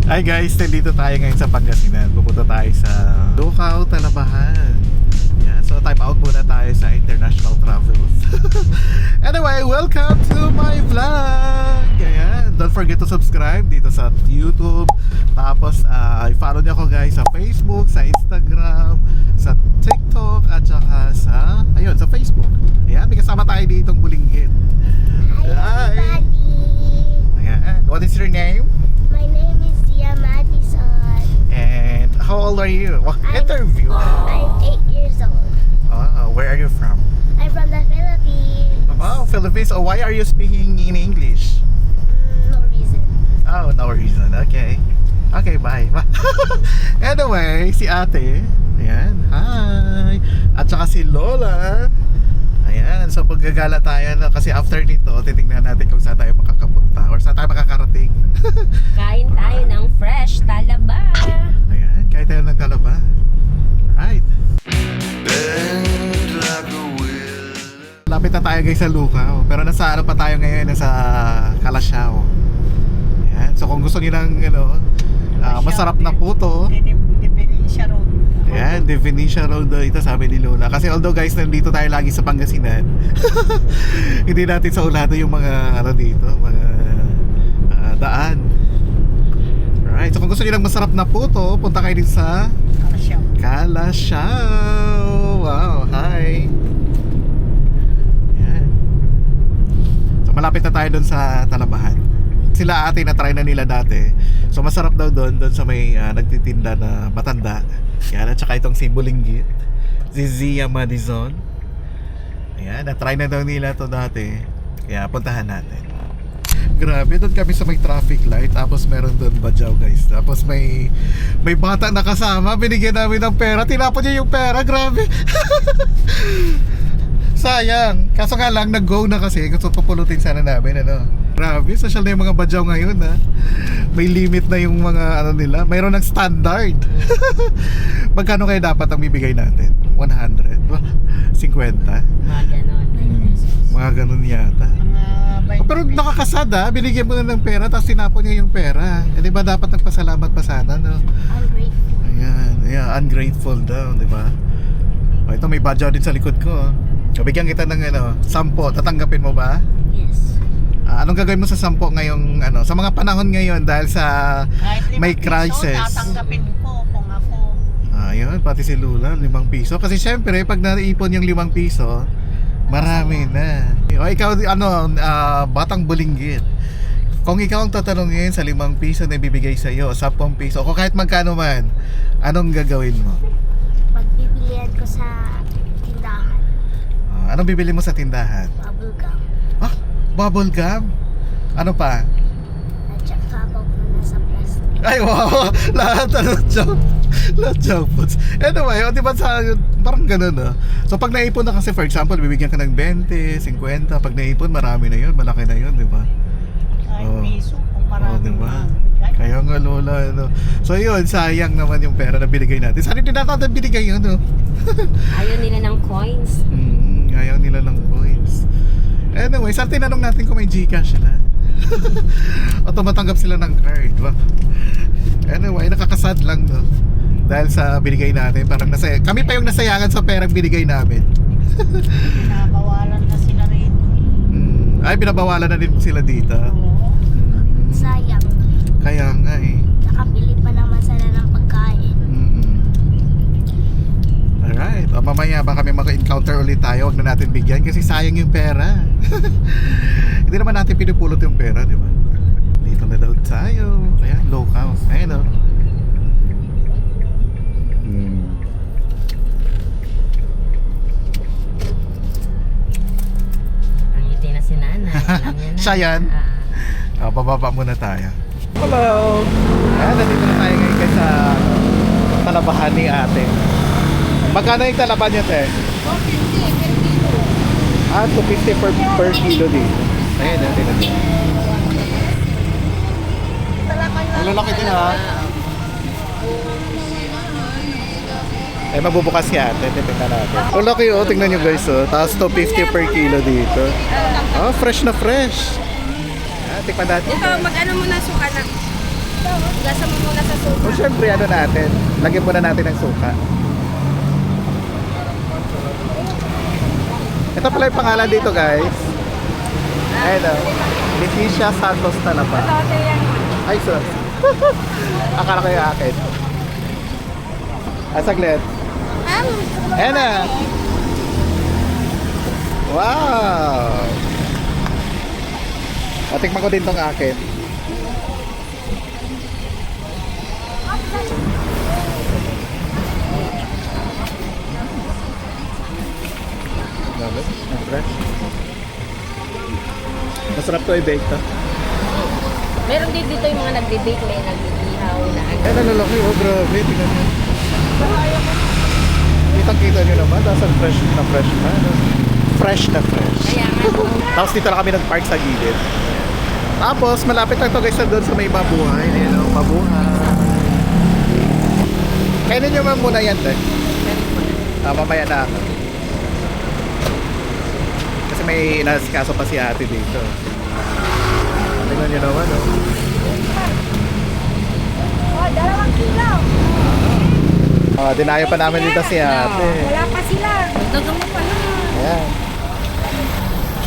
Hi guys, nandito tayo ngayon sa Pangasinan. Pupunta tayo sa Lucao, Talabahan. Yan, so time out muna tayo sa international travels. Anyway, welcome to my vlog. Ayan, don't forget to subscribe dito sa YouTube. Tapos i-follow niyo ako guys sa Facebook, sa Instagram, sa TikTok, at saka sa sa Facebook. Ayan, may kasama tayo ditong Bulinggit. Hi, everybody. Ayan, what is your name? My name is Dia Madison. And how old are you? Well, interview. I'm 8 years old. Oh, where are you from? I'm from the Philippines. Oh, Philippines. Oh, why are you speaking in English? No reason. Oh, no reason. Okay. Okay, bye. Anyway, si ate. Ayan. Hi. At saka si Lola. Ayan. So, paggagala tayo na kasi after nito, titignan natin kung saan tayo makakapunta or saan tayo makakarating. Kain tayo ng fresh talaba. Ayan. Kaya tayo nagtalaba. Right. Lapit na tayo guys sa Lucao. Pero nasa ano pa tayo ngayon? Nasa Calasiao. Ayan. So kung gusto niyo ng masarap na puto, Dependencia Road. ayan, The Venetia Road ito, sabi ni Lola. Kasi although guys, nandito tayo lagi sa Pangasinan, hindi natin sa ulado yung mga dito, mga daan. Right. So kung gusto niyo ng masarap na puto, punta kayo din sa Calasiao. Wow, hi. Ayan. So malapit na tayo doon sa Talabahan. Sila ate na try na nila dati. So masarap daw doon sa may nagtitinda na matanda. Yan, at saka itong si Bulinggit, si Zia Madison. Ayan, na-try na daw nila to dati. Kaya puntahan natin. Grabe, doon kami sa may traffic light. Tapos meron doon badyaw guys. Tapos may bata na kasama. Binigyan namin ng pera. Tinapon niya yung pera, grabe. Sayang. Kaso nga lang, nag-go na kasi. Gusto pupulutin sana namin, Grabe, social na yung mga badyaw ngayon, May limit na yung mga nila. Mayroon ng standard. Magkano kaya dapat ang bibigay natin? 100? 50? Mga ganon. Mga ganun yata. Pero nakakasad, binigyan mo na ng pera tapos tinapon niya yung pera. Di ba dapat nagpasalamat pa sana, Ungrateful. Ayan, ungrateful daw, di ba? Ito may badyaw din sa likod ko. Bigyan kita ng 10. Tatanggapin mo ba? Yes. Anong gagawin mo sa 10 ngayong sa mga panahon ngayon dahil sa may crisis? Tatanggapin ko kung ako. Ayun, pati si Lula, 5 piso. Kasi syempre, pag naipon yung 5 piso, marami na. O ikaw, batang Bulinggit. Kung ikaw ang tatanungin sa 5 piso na ibibigay sa'yo, 10 piso, o kahit magkano man, anong gagawin mo? Pagbibilihan ko sa tindahan. Anong bibili mo sa tindahan? Bubble gum. Bubble gum? Ano pa? At saka na sa plastic. Ay wow, lahat junk foods. Anyway, di ba parang ganun, So pag naipon na kasi, for example, bibigyan ka ng 20, 50. Pag naipon, marami na yun, malaki na yun, di ba? Kahit piso kung marami diba? na. Kaya nga Lola, So yun, sayang naman yung pera na binigay natin. Sana din natin binigay yun, Ayaw nila ng coins. Ayaw nila ng coins. Anyway, saan tinanong natin kung may Gcash na? O tumatanggap sila ng card, ba? Anyway, nakakasad lang, dahil sa binigay natin, parang kami pa yung nasayangan sa perang binigay namin. Pinabawalan na sila rito. Ay, binabawalan na din sila dito. Oo. Sayang. Kaya nga Nakabili pa naman sila ng pagkain. Alright, mamaya baka may maka-encounter ulit tayo. Huwag na natin bigyan kasi sayang yung pera. Hindi naman natin pinupulot yung pera, di ba? Dito na daw tayo. Ayan, Lucao. Ayan, Ang ngiti na si nanay. Alam niya na. Siya yan? Bababa muna tayo. Hello! Ayan, nandito na tayo ngayon guys sa Talabahan ni ate. Magkano yung talaba niya, te? 250 per kilo. 250 per kilo dito. Ayan, natin na dito. Ang lalaki din, Eh, magbubukas si ate. Tingnan natin. Ang laki, tingnan nyo guys, Tapos 250 per kilo dito. Fresh na fresh. Tikman natin. Ito, mag-ano muna suka na. Gasa mo muna sa suka. O syempre, ano natin, lagyan muna natin ng suka. Ito pala yung pangalan dito, guys. Ayun o. Leticia Santos Talaba. Ito yan. Ay, sus. Akala ko yung akin. Saglit. Ayan na. Wow! Tikman ko din tong akin. Grabe, ang fresh. Masarap to i-bake to. Meron din dito yung mga nagbe-bake, may nag-iihaw na ano. Ay, nalalaki. Oh, grabe. Tingnan mo. Kitang-kita nyo naman. Dasal fresh na fresh na. Fresh na fresh. Kaya nga. Tapos dito lang kami nag-park sa gilid. Tapos, malapit lang to guys doon sa may mabuhay. Ayan o, mabuhay. Kainin nyo man muna yan, te. Mamaya na ako. Kasi may inaskaso pa si ate dito. Tingnan nyo naman, o. Oh, 2 kilo. Dinayo pa namin dito si ate. Wala pa sila. Dagang mo pa na. Ayan.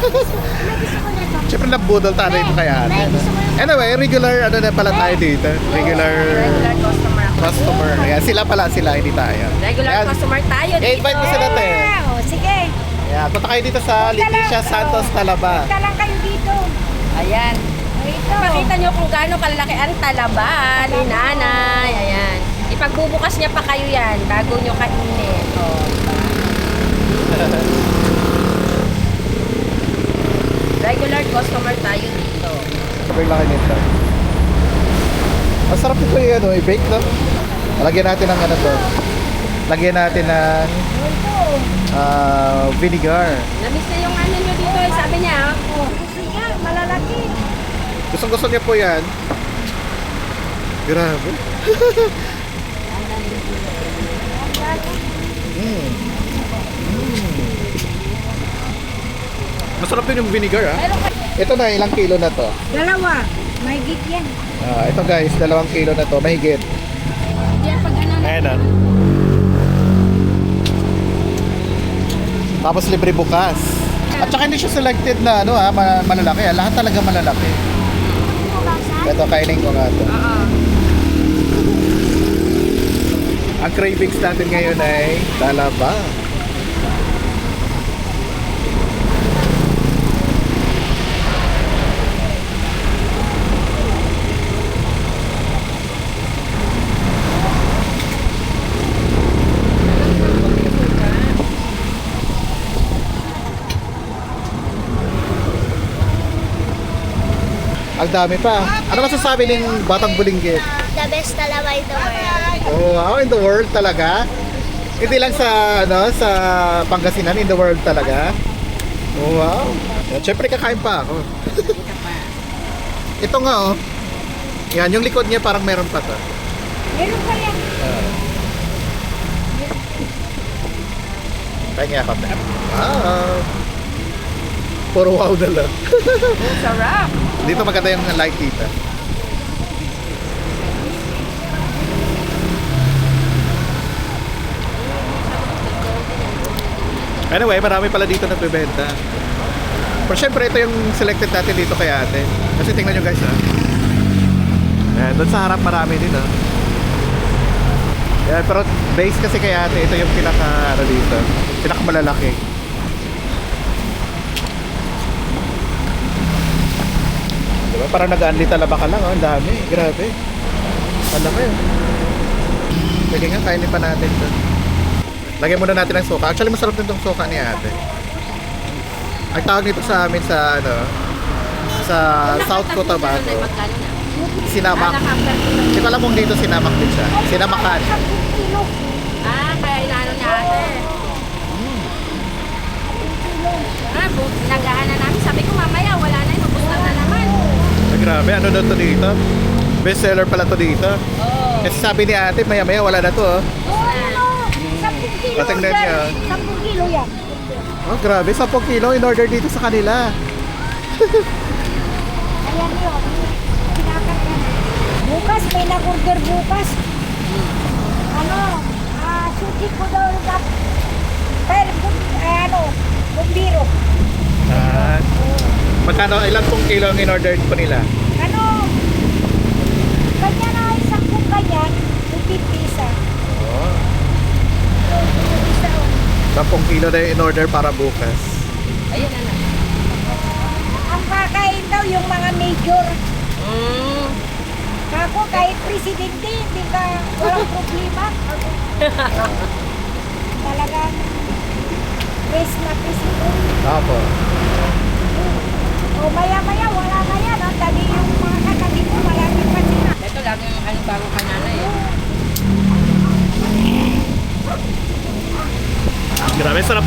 May gusto ko na to. Siyempre nabudol tayo dito kay ate. May gusto ko na. Anyway, regular ano na pala tayo dito. Regular Regular customer ako. customer. Ayan, sila pala sila, hindi tayo. Regular Ayan. customer tayo dito. I-invite mo sila, te. Oh, sige. Ayan, punta kayo dito sa Leticia Santos Talaba. Punta lang kayo dito. Ayan. Dito. Pakita nyo kung gaano kalaki ang talaba ni nanay. Ayan. Ipagbubukas niya pa kayo yan bago nyo kainin. O, diba? Regular customer tayo dito. Sabay laki nito. Masarap ito yung ano, i-bake no? Lagyan natin ng ano to. Lagyan natin ng vinegar. Namiss na yung ano nyo dito. Eh. Sabi niya, oh, Sige, malalaki. Gusto niya po yan. Grabe. Masarap din yung vinegar ah. meron kayo. Ito na, ilang kilo na to? 2. May git yan. Ito guys, 2 kilo na to, mahigit. Yan pag ano na. Ayan na. Tapos libre bukas. At saka hindi siya selected na ano malalaki. Lahat talaga malalaki. Ito, kainin ko nga to. Oo. Ang cravings natin ngayon ay talaba. Ang dami pa. Ano masasabi ng Batang Bulinggit? The best talaga in the world. Oh, wow, in the world talaga? Hindi lang sa sa Pangasinan, in the world talaga? Oh, wow. Siyempre kakain pa ako. Ito nga oh. Yan, yung likod niya parang meron pa to. Meron pa yan. Kaya ako. Wow. Puro wow na lang. Sarap. Dito maganda yung light dito. Anyway, marami pala dito nagbebenta. Pero syempre, ito yung selected natin dito kay ate. Kasi tingnan nyo guys ha. Doon sa harap marami din ha. Pero base kasi kay ate, ito yung pinaka ano dito. Pinaka malalaki. Diba? Parang nag-unli talaba ka lang oh. Ang dami. Grabe. Ang laki oh. Sige nga, kainin pa natin to. Lagyan muna natin ng suka. Actually, masarap din itong suka ni ate. Ang tawag nito sa amin sa ano, sa South Cotabato, Magkano na? sinamak. Hindi ko alam kung dito sinamak din siya. Sinamakan. Ah, kaya inaano niya ate. Nagahan na namin. Sabi ko mamaya, wala na yung mabustan na naman. Grabe, ano daw to dito? Best seller pala to dito. Oo. Kasi sabi ni ate, maya-maya wala na to oh. Oh, ano? 10 kilo. Patingnan niyo. 10 kilo yan. Oh, grabe, 10 kilo in order dito sa kanila. Ayan yun. Pinakat yan. bukas, may nag-order bukas. Ano, suki ko daw dapat. Pero, bumbiro. Magkano, ilang pong kilo ang in-order po nila? Ano, kanya na isang kung kanya, 50 isa. Oh, Isa o. 10 kilo na yung in-order para bukas. Ayun na. Ang kakain daw yung mga major. Mm. Ako kahit presidente, hindi ka walang problema. Talagang press na presidente. Apo. O maya-maya, wala na yan. Ang dali yung mga katabi ko, malapit pa sila. Ito lagi yung bago kananay eh. Grabe, sarap.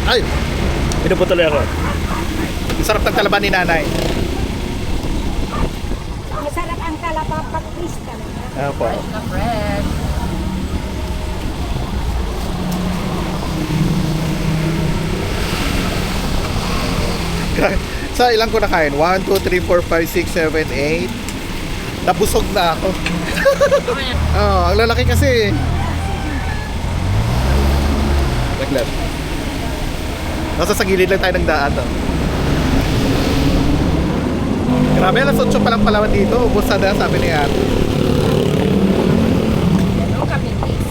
Ay, pinuputuloy ako. Sarap ng talaban ni nanay. Masarap ang talaba pag press talaga. Apo. Fresh na fresh. Sa ilang ko nakain? 1, 2, 3, 4, 5, 6, 7, 8. Nabusog na ako. Oh, ang lalaki kasi. Naglag. Nasa sa gilid lang tayo ng daan. Oh. Grabe, alas 8 pa lang palawan dito. Ubus na, sabi ni Ate. Hello, Kapitis.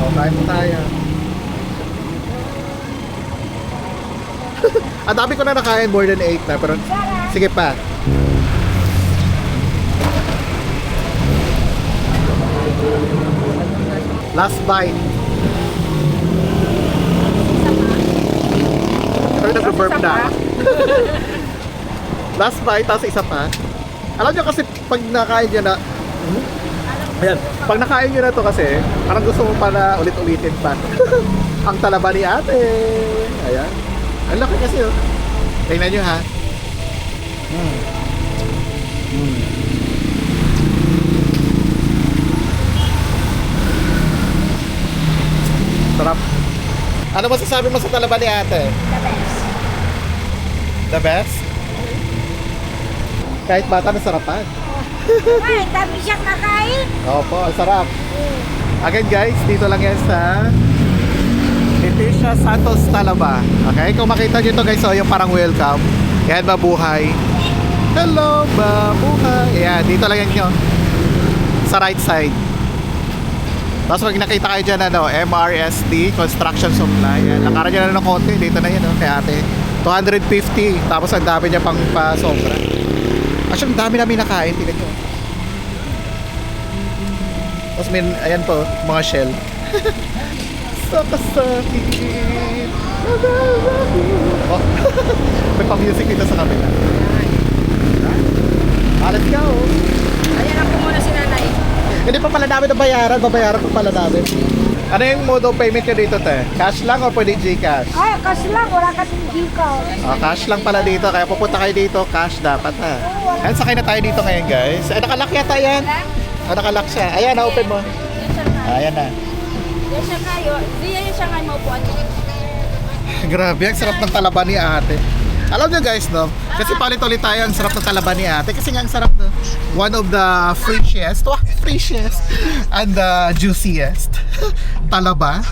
Oh, kain mo tayo. Ang dami ko na nakain, more than 8 na. Pero sige pa. Last bite. Pero nag-burp na. Last bite, tapos isa pa. Alam nyo kasi pag nakain nyo na ayan, pag nakain nyo na to kasi parang gusto mo pa na ulit-ulitin pa. Ang talaba ni ate. Ayan. Ang laki kasi oh. Tingnan nyo ha. Sarap. Ano masasabi mo sa talaba ni ate? The best. The best? Kahit bata na sarapan. Ay, dami siyang nakain. Opo, ang sarap. Again guys, dito lang yan sa Leticia Santos Talaba. Okay, kung makita nyo ito guys, so yung parang welcome. Yan, mabuhay. Hello, mabuhay. Yan, dito lang yan nyo. Sa right side. Tapos pag nakita kayo dyan, MRSD, Construction Supply. Yan, lakaran nyo na ng konti. Dito na yun, kay ate. 250. Tapos ang dami niya pang pasobra. Actually, ang dami namin nakain. Tingnan nyo. Tapos may, ayan po, mga shell. Sakasakit. Oh, may pa-music dito sa kabila. Let's go. Ayan ako muna si nanay. Hindi pa pala namin nabayaran. Babayaran pa pala namin. Ano yung mode of payment nyo dito, te? Cash lang o pwede Gcash? Ay, kasi lang, wala kasing Gcash. Cash lang pala dito. Kaya pupunta kayo dito, cash dapat ha. Ayan, sakay na tayo dito ngayon guys. Ay, nakalock yata yan. Nakalock siya. Ayan, na-open mo. Yan siya kayo. Ayan na. Yan siya kayo. Di yan siya kayo maupuan mo. Grabe, ang sarap ng talaba ni ate. Alam nyo guys, no? Kasi palit-ulit tayo ang sarap ng talaba ni ate. Kasi nga ang sarap, no? One of the freshest, and the juiciest talaba.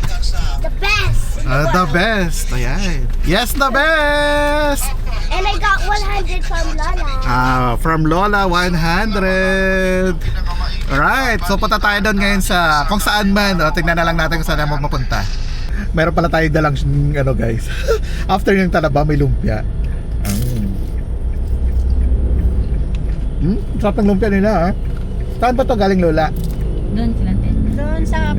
The best. The best. Ayan. Yes, the best! And I got 100 from Lola. From Lola, 100. Alright, so punta tayo doon ngayon sa kung saan man. O, tingnan na lang natin kung saan mo mapunta. Meron pala tayong dalang ano guys. After yung talaba, may lumpia. Sarap ng lumpia nila ha. Saan ba to galing Lola? Doon sila din. Doon sa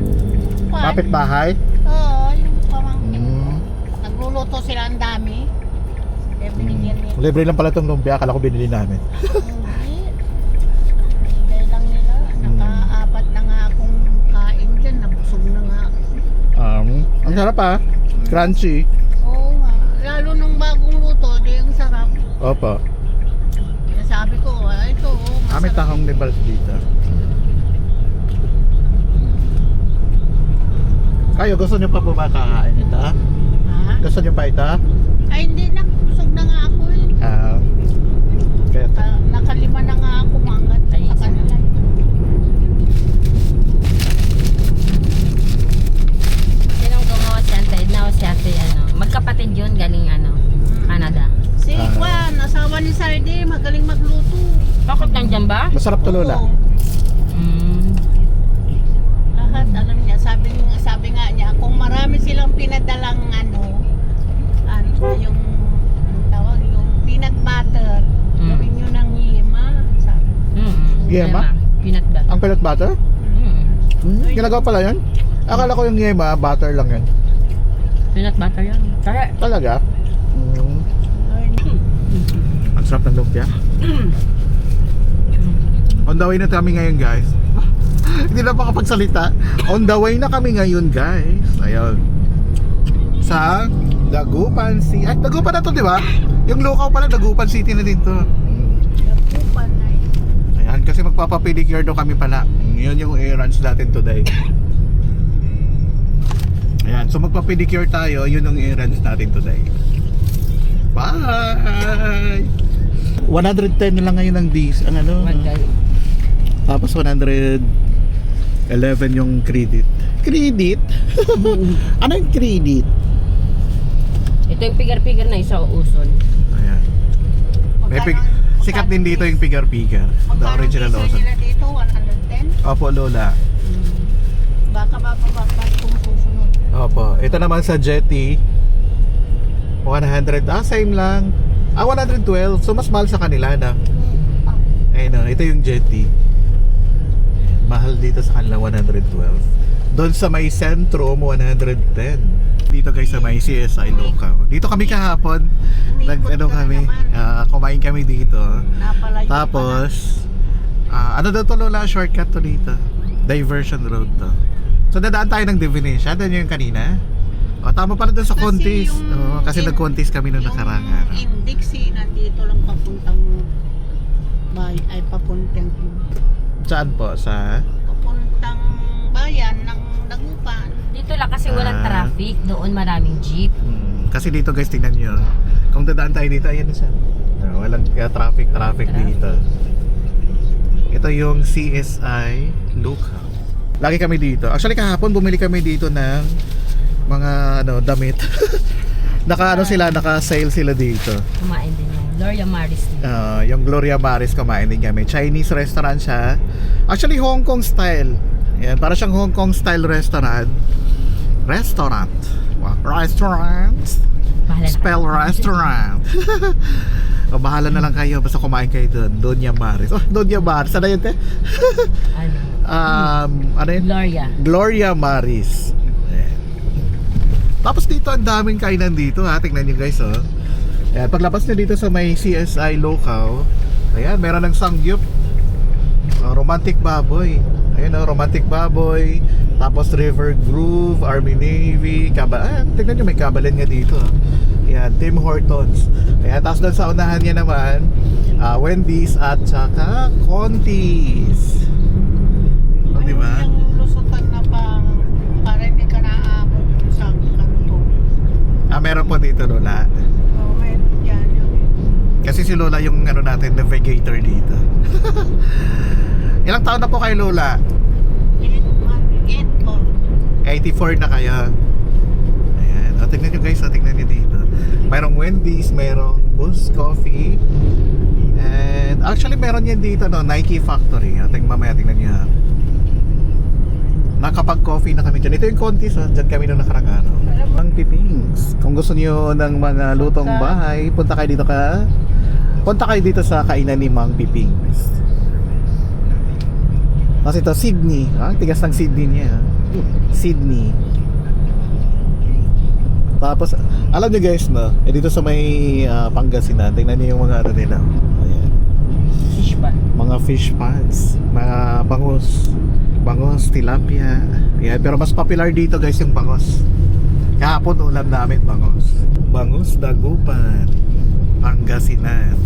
Kapitbahay? Oo, yung pamangkin. Mm. Nagluluto sila ang dami. Kaya binigyan nila. Libre lang pala itong lumpia. Akala ko binili namin. Hindi. Binigay lang nila. Nakaapat na nga akong kain dyan. Nabusog na nga ako. Ang sarap ha. Crunchy. Oo nga. Lalo nung bagong luto, di ang sarap. Opo. Kaya sabi ko, ito, May tahong nibals dito. Kayo, gusto nyo pa po ba kakain ito? Ha? Gusto nyo pa ito? Ay, hindi na. Busog na nga ako eh. Kaya Nakalima na nga ako mga Masarap to, Lola. Oo. Lahat, alam niya, sabi nga niya, kung marami silang pinadalang ano yung tawag, yung peanut butter, gawin nyo ng yema. Sabi. Yema? Peanut butter. Ang peanut butter? Ginagawa pala yan? Akala ko yung yema, butter lang yan. Peanut butter yan. Kaya, Talaga? Ang sarap ng lumpia. On the way na kami ngayon, guys. Hindi na makapagsalita. On the way na kami ngayon, guys. Ayun. Sa Dagupan City. Ay, Dagupan na to, di ba? Yung Lucao pala, Dagupan City na din to. Upan na eh. Ayan, kasi magpapapedicure daw kami pala. Yun yung errands natin today. Ayan, so magpapedicure tayo. Yun yung errands natin today. Bye! 110 na lang ngayon ang dis. Ang ano? Tapos 111 yung credit. Credit? Ano yung credit? ito yung pigar-pigar na isa uson. Ayan. Sikat din dito yung pigar-pigar. The original Magkano Lawson. nila dito? 110? Opo, Lola. Baka bababa kung susunod. Opo. Ito naman sa Jetty. 100. Same lang. 112. So, mas mahal sa kanila na. Ayun, ito yung Jetty. Mahal dito sa kanila, 112. Doon sa may Centrum, 110. Dito guys sa may CSI Lucao. Dito kami kahapon. Kumain kami dito. Napalayo Tapos, ano daw to, Lola? Shortcut to dito. Diversion road to. So, dadaan tayo ng Divinisha. Doon yung kanina. Tama pala doon sa Kasi contest. yung- Kasi nag-contest kami noong nakarang araw. Yung Dixie, nandito lang papuntang ay papuntang Saan po? Sa? papuntang bayan ng Dagupan. Dito lang kasi walang Ah. traffic. Doon maraming jeep. Kasi dito guys, tingnan nyo. Kung dadaan tayo dito, ayan isa. Walang traffic dito. Ito yung CSI Lucao. Lagi kami dito. Actually kahapon bumili kami dito ng mga damit. Naka-sale sila dito. Kumain din yung Gloria Maris dito. Yung Gloria Maris, kumain din kami. Chinese restaurant siya. Actually Hong Kong style. Yan, para siyang Hong Kong style restaurant. Wow. Restaurant. Bahala na Spell kayo. restaurant. Bahala na lang kayo. Basta kumain kayo doon. Doña Maris. Doña Maris. Ano yun, te? Ano yun? Gloria Maris. Ayan. Tapos dito, ang daming kainan dito, ha. Tingnan nyo guys, oh. Ayan, paglabas nyo dito sa may CSI Lucao, ayan, meron ng Sangyup. Romantic Baboy. Ayan, Romantic Baboy. Tapos River Groove, Army Navy, tingnan nyo, may kabalan nga dito. Ayan, Tim Hortons. Ayan, tapos doon sa unahan niya naman, Wendy's at saka Contis. Diba? Yung lusutan na para hindi ka naaabot sa kanto. Meron po dito, Lola. Meron dyan yung Kasi si Lola yung navigator dito. Ilang taon na po kayo, Lola? 84 na kayo. Ayan. Tingnan nyo guys, tingnan nyo dito. Mayroong Wendy's, mayroong Boost Coffee. And actually meron yan dito, Nike Factory. Mamaya tingnan nyo. Nakapag-coffee na kami dyan. Ito yung Contis, dyan kami nung nakarang araw. Mang Pipings. Kung gusto nyo ng mga lutong bahay, punta kayo dito sa kainan ni Mang Pipings. Tapos ito, Sydney. Tigas ng Sydney niya. Sydney. Tapos, alam nyo guys, dito sa may Pangasinan, tingnan nyo yung mga nila. Ayan. Fish pan. Mga fish pads, mga bangos, tilapia. Ayan, pero mas popular dito guys yung bangos. Kahapon ulam namin bangos Dagupan, Pangasinan.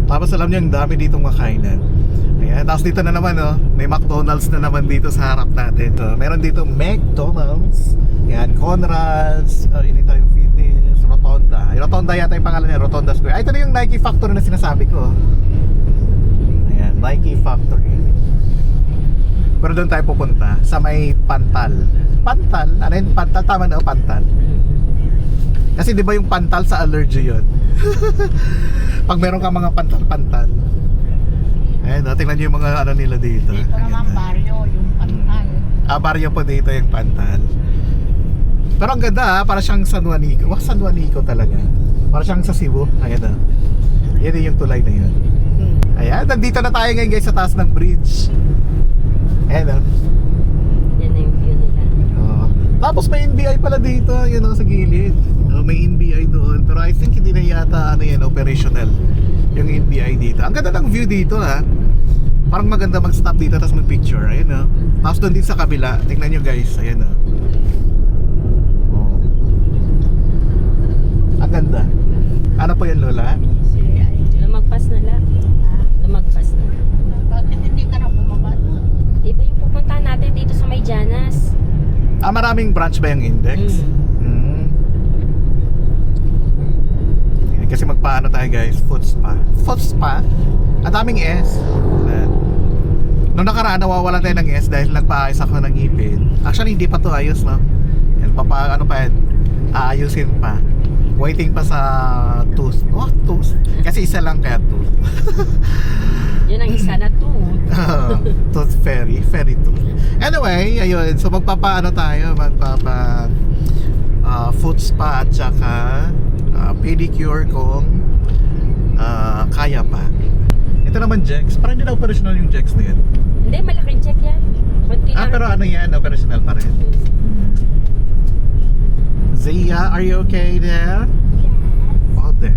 Tapos alam nyo, yung dami ditong makainan. Ayan, tapos dito na naman, may McDonald's na naman dito sa harap natin. Meron dito McDonald's. Ayan, Conrad's, Anytime Fitness, Rotonda. Rotonda yata yung pangalan niya, Rotonda Square. Ito na yung Nike Factory na sinasabi ko. Ayan, Nike Factory. Pero doon tayo pupunta sa may Pantal. Ano yun? Pantal, tama na, Pantal. Kasi di ba yung pantal sa allergy yun? Pag meron ka mga pantal-pantal. Ayan, tingnan nyo yung mga ano nila dito. Dito Ang naman ganda. baryo, yung pantal. Baryo po dito yung Pantal. Pero ang ganda para siyang San Juanico. Wah, San Juanico talaga. Para siyang sa Cebu. Ayan na. Yan yung tulay na yun. Ayan, nandito na tayo ngayon guys sa taas ng bridge. Ayan na. Yan na yung view nila. Tapos may NBI pala dito. Yun sa gilid. May NBI doon. Pero I think hindi na yata operational yung NBI dito. Ang ganda ng view dito ha. Parang maganda mag-stop dito tapos mag-picture. Ayan o. Tapos doon din sa kabila. Tingnan nyo guys. Ayan o. Ang ganda. Ano po yan Lola? Lumagpas na lang. Lumagpas na. Bakit hindi ka na bumaba doon? Iba yung pupuntahan natin dito sa May Janas. Maraming branch ba yung Index? Yan, kasi magpaano tayo guys, foot spa. Foot spa? Ang daming S. Ayan. Nung nakaraan nawawala tayo ng S dahil nagpaayos ako ng ngipin. Actually hindi pa to ayos no. Yan, ano pa yan? Aayusin pa. Waiting pa sa tooth. Oh, tooth. Kasi isa lang kaya tooth. Yun ang isa na tooth. Tooth fairy tooth. Anyway, ayun. So magpapaano tayo? Foot spa at saka pedicure kung kaya pa. Ito naman Jex. Parang hindi na operational yung Jex na yun. Hindi, malaking check yan. Konti lang. Pero ano yan? Operational pa rin. Zia, are you okay there? Oh, there.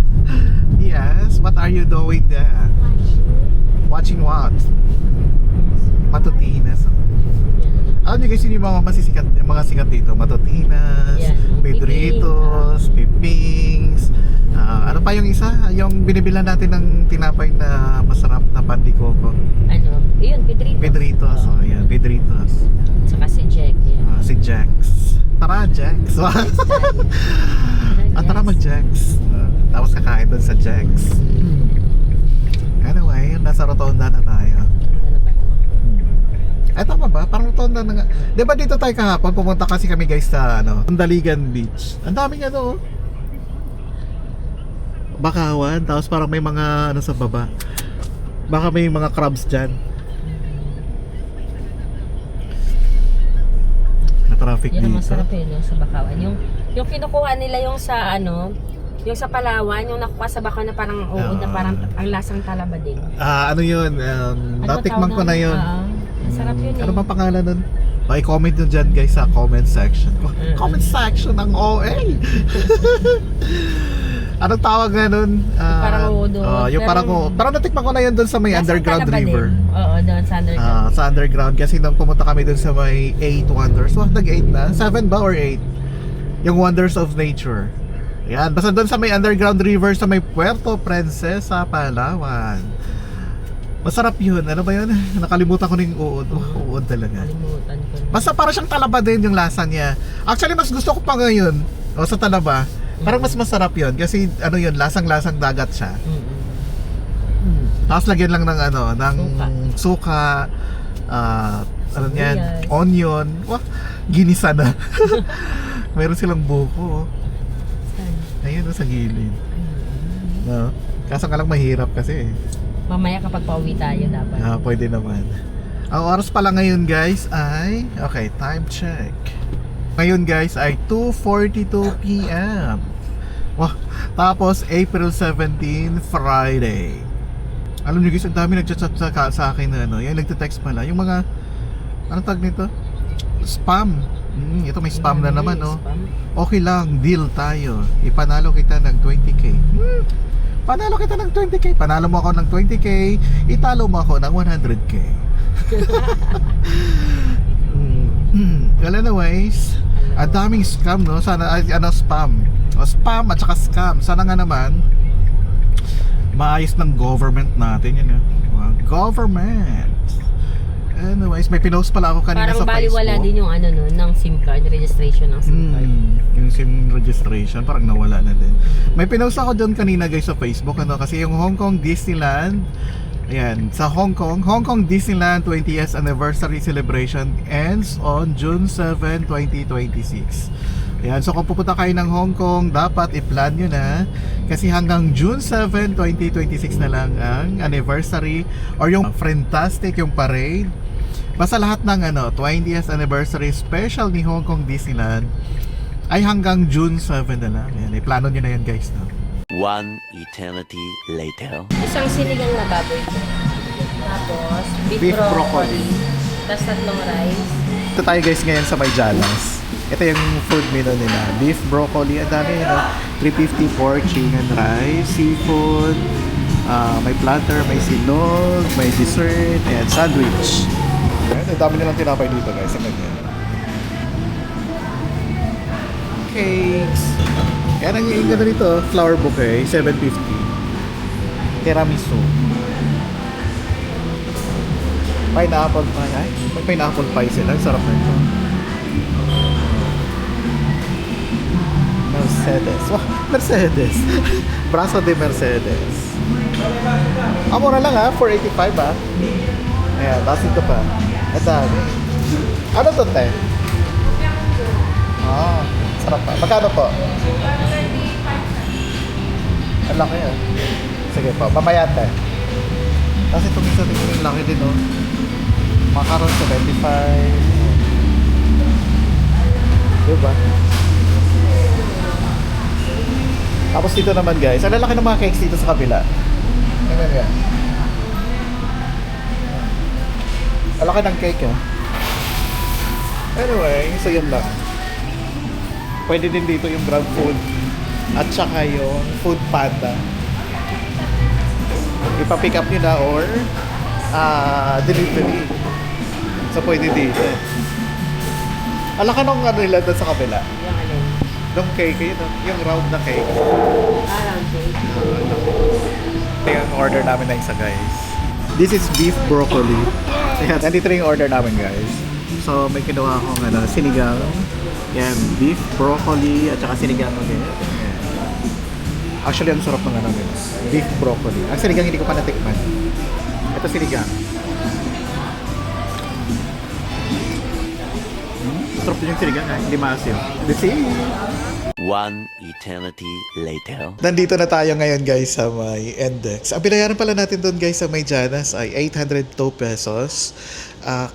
Yes, what are you doing there? Watching what? Matutinas. Alam niyo guys, yun yung mga masisikat, yung mga sikat dito. Matutinas, Yan, Pedritos, Pipings. Ano pa yung isa? Yung binibilan natin ng tinapay na masarap na pandikoko. Ano? Yun, Pedritos. Pedritos. Oh, yan, Pedritos. Saka si Jack. Yan. Si Jax. Tara, Jax. Tara mag-Jax. Tapos kakain doon sa Jax. Anyway, nasa Rotonda na tayo. Ay, tama ba? Parang Rotonda na nga. Di ba dito tayo kahapon? Pumunta kasi kami guys sa Daligan Beach. Ang daming bakawan. Tapos parang may mga sa baba. Baka may mga crabs dyan. Traffic Yan ang dito. masarap yun, no, sa Bakawan. Yung kinukuha nila yung sa yung sa Palawan, yung nakuha sa Bakawan na parang uod na parang ang lasang talaba din. Ano yun? Natikman ko na yun. Masarap yun Ano eh. ba pangalan nun? I-comment nyo dyan guys sa comment section. Comment section ng OA. Anong tawag nga nun? Parang uod. Yung parang parang natikman ko na yun doon sa may Lasang underground talaba river. din. Oo, doon sa underground. Sa underground kasi nung pumunta kami doon sa may 8 wonders. Nag-8 na? 7 ba or 8? Yung wonders of nature. Yan, basta doon sa may underground river sa may Puerto Princesa, Palawan. Masarap yun. Ano ba yun? Nakalimutan ko na yung uod. Uod talaga. Kalimutan ko na. Basta para siyang talaba din yung lasa niya. Actually, mas gusto ko pa ngayon. Sa talaba. Parang mas masarap yun. Kasi yun, lasang-lasang dagat siya. Tapos lagyan lang ng ng suka. Yan, onion. Wah, ginisa na. Meron silang buko. Ayun sa gilid. No? Kaso nga lang mahirap kasi. Mamaya kapag pauwi tayo dapat. Pwede naman. Ang oras pala ngayon guys ay okay, time check. Ngayon guys ay 2:42 PM. Wah, tapos April 17, Friday. Alam niyo guys, ang dami nagchat sa akin na yung nagte-text pala, yung mga tag nito? Spam. Ito may spam na naman Okay lang, deal tayo. Ipanalo kita ng 20k. Panalo kita ng 20k. Panalo mo ako ng 20k. Italo mo ako ng 100k. Well anyways, ang daming scam no. Sana spam. Spam at saka scam. Sana nga naman maayos ng government natin yun. Government. Anyways, may pinost pala ako kanina parang sa Facebook. baliwala din yung ng SIM card, registration ng SIM card. Yung SIM registration parang nawala na din. May pinost ako doon kanina guys sa Facebook kasi yung Hong Kong Disneyland. Ayan, sa Hong Kong Disneyland 20th anniversary celebration ends on June 7, 2026. Ayan, so kung pupunta kayo ng Hong Kong, dapat i-plan nyo na kasi hanggang June 7, 2026 na lang ang anniversary or yung fantastic yung parade. Basta lahat ng 20th anniversary special ni Hong Kong Disneyland ay hanggang June 7 na lang. Ayan, i-plano nyo na yan guys, no? One eternity later. Isang sinigang na baboy ko. Tapos, Beef broccoli. Tapos tatlong rice. Ito tayo guys ngayon sa May Jalas. Ito yung food menu nila. Beef broccoli, ang dami, 350 pork, chicken rice, seafood, may platter, may silog, may dessert, and sandwich. Ayan, ang dami nilang tinapay dito guys. Ang ganyan. Cakes. Yan ang yung ganda dito, flower bouquet, 750. Tiramisu. Pineapple pie. Ay, may pineapple pie sila. Ang sarap na ito. Mercedes. Wow, Mercedes. Brazo de Mercedes. Mura lang ha, 485 ha. Ayan, tapos ito pa. Ang dami. Ano to, te? Sarap pa. Magkano po? Ang laki ah. Sige po, mamaya te. Kasi itong isa din yung laki din oh. Macaron 75. Diba? Tapos dito naman guys, ang lalaki ng mga cakes dito sa kabila. Ayan yan. Ang laki ng cake ah. Anyway, so yun lang. Pwede din dito yung Grab Food at saka yung Food Panda. Ipa-pick up nyo na or delivery. So pwede dito. Ang laki nung nila doon sa kabila. Yung alin? Yung cake, yung round na cake. Round cake. Ito yung order namin na isa guys. This is beef broccoli. Ayan, nandito rin yung order namin guys. So may kinuha akong sinigang. Yan, beef broccoli at saka sinigang ulit. Ayan. Actually, ang sarap ng beef broccoli. Ang sinigang hindi ko pa natikman. Ito sinigang. Sarap din yung sinigang ha, hindi maasim. Let's see! One eternity later. Nandito na tayo ngayon guys sa may Index. Ang binayaran pala natin doon guys sa may Janas ay 802 pesos.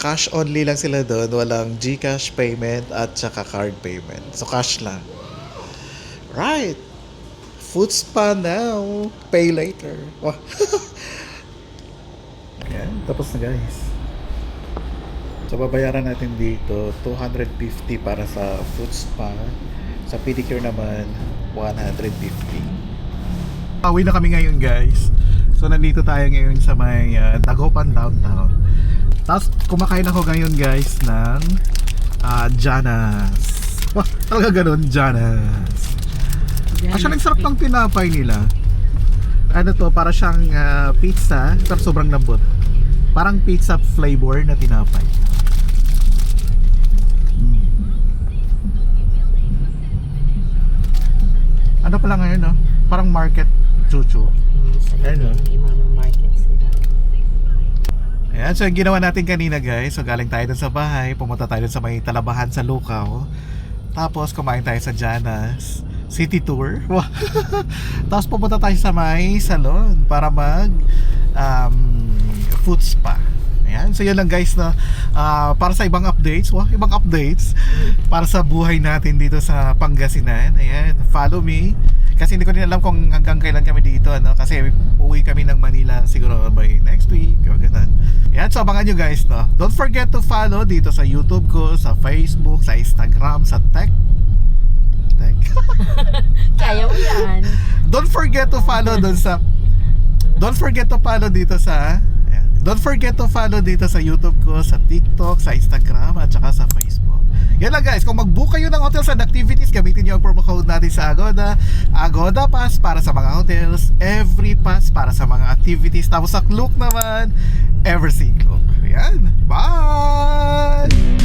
Cash only lang sila doon. Walang GCash payment at saka card payment. So cash lang. Right. Food spa now. Pay later. Wow. Ayan. Tapos na guys. So babayaran natin dito 250 para sa food spa. Sa pedicure naman 150. Pauwi na kami ngayon guys. So nandito tayo ngayon sa may Dagupan downtown. Tapos kumakain ako ngayon guys ng Janas. Wah, talaga ganun, Janas. Actually, ang sarap ng tinapay nila. Ano to, para siyang pizza, pero sobrang lambot. Parang pizza flavor na tinapay. Ano pala ngayon, no? Parang market chuchu. Ano? Imama markets nila. Ayan, so yung ginawa natin kanina guys, so galing tayo dun sa bahay, pumunta tayo dun sa may Talabahan sa Lucao. Tapos kumain tayo sa Janas City Tour. Tapos pumunta tayo sa may salon para mag food spa. Ayan, so yun lang guys na para sa ibang updates, ibang updates para sa buhay natin dito sa Pangasinan. Ayan, follow me. Kasi hindi ko din alam kung hanggang kailan kami dito, ano? Kasi uwi kami ng Manila siguro by next week o ganun. Ayan, so abangan nyo guys, no? Don't forget to follow dito sa YouTube ko, sa Facebook, sa Instagram, sa Tech. Kaya mo yan. Don't forget to follow dito sa Don't forget to follow dito sa YouTube ko, sa TikTok, sa Instagram, at saka sa Facebook. Yan lang guys, kung mag-book kayo ng hotels and activities, gamitin nyo ang promo code natin sa Agoda. Agoda Pass para sa mga hotels, Every Pass para sa mga activities, tapos sa Klook naman, Everything Klook. Yan, bye!